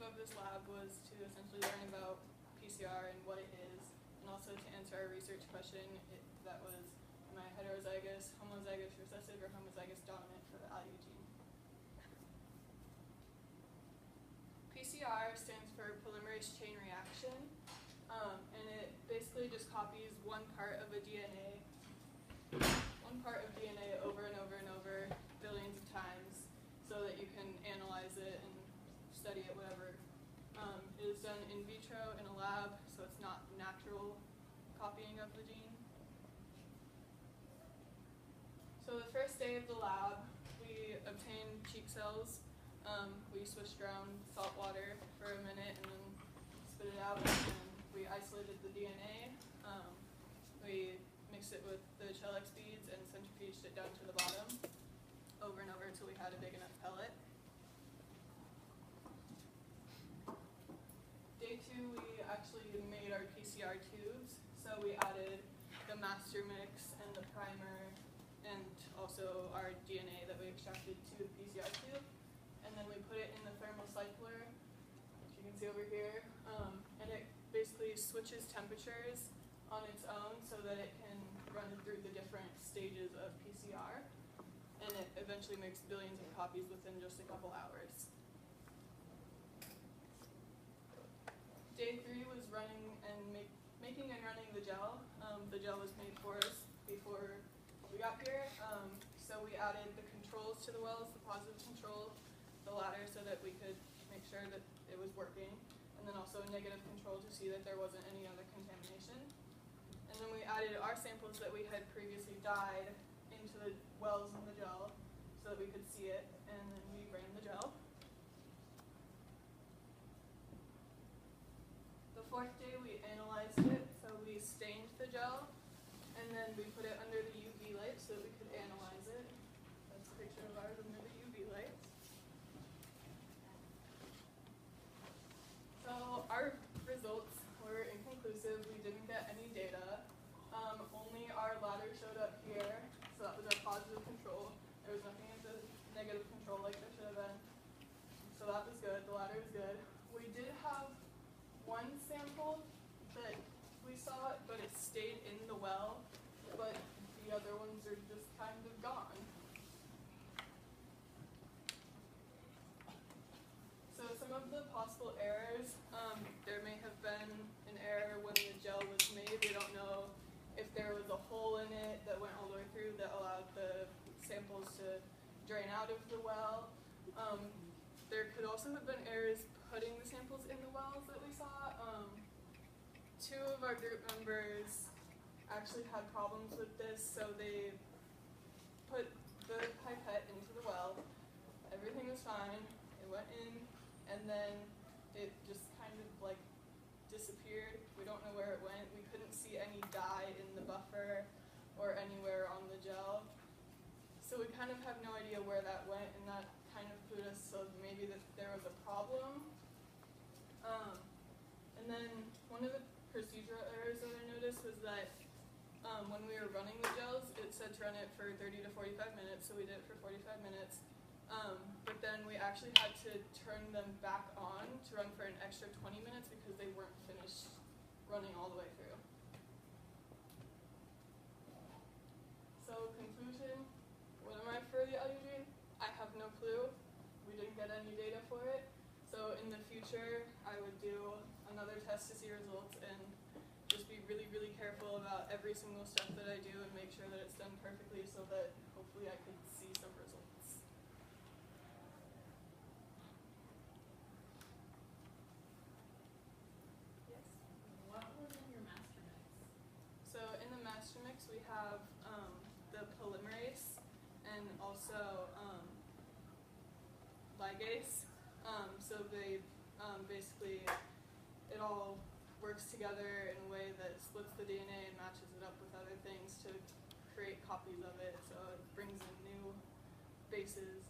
of this lab was to essentially learn about PCR and what it is, and also to answer our research question that was, am I heterozygous, homozygous recessive, or homozygous dominant for the LU gene? PCR stands for polymerase chain reaction, and it basically just copies one part of DNA over and over and over billions of times so that you can analyze it and study it, whatever. It is done in vitro in a lab, so it's not natural copying of the gene. So the first day of the lab, we obtained cheek cells. We swished around salt water for a minute and then spit it out, and we isolated the DNA. We mixed it with the Shellac beads and centrifuged it down to the bottom over and over until we had a big enough pellet. Day 2, we actually made our PCR tubes. So we added the master mix and the primer and also our DNA that we extracted to the PCR tube. And then we put it in the thermocycler, which you can see over here. And it basically switches temperatures on its own so that it can run through the different stages of PCR. And it eventually makes billions of copies within just a couple hours. Day 3 was running and making and running the gel. The gel was made for us before we got here. So we added the controls to the wells, the positive control, the ladder, so that we could make sure that it was working. And then also a negative control to see that there wasn't any other contamination. And then we added our samples that we had previously dyed into the wells in the gel so that we could see it, and then we ran the gel. The 4th day we analyzed it, so we stained the gel, and then we put it under the UV light so that we could analyze it. That's a picture of ours under the UV light. So our results were inconclusive. We didn't get any data. Only our ladder showed up here, so that was our positive control. There was nothing at the negative control like there should have been. So that was good. The ladder was good. We did have one sample that we saw, but it stayed in the well, but the other ones are just kind of gone. So some of the possible errors, there may have been an error when the gel was made. We don't know if there was a hole in it that went all the way through that allowed the samples to drain out of the well. There could also have been errors putting the samples in the wells that we saw. 2 of our group members actually had problems with this, so they put the pipette into the well. Everything was fine. It went in, and then it just kind of like disappeared. We don't know where it went. We couldn't see any dye in the buffer or anywhere on the gel. So we kind of have no idea where that went, and that kind of clued us so maybe that there was a problem. And then one of the procedural errors that I noticed was that when we were running the gels, it said to run it for 30 to 45 minutes, so we did it for 45 minutes. But then we actually had to turn them back on to run for an extra 20 minutes because they weren't finished running all the way through. So conclusion, what am I for the LU gene? I have no clue. We didn't get any data for it. So in the future, I would do another test to see results and just be really, really careful about every single step that I do and make sure that it's done perfectly so that hopefully I could see some results. Yes? What was in your master mix? So in the master mix, we have the polymerase and also ligase. So they basically, it all works together in a way that splits the DNA and matches it up with other things to create copies of it. So it brings in new bases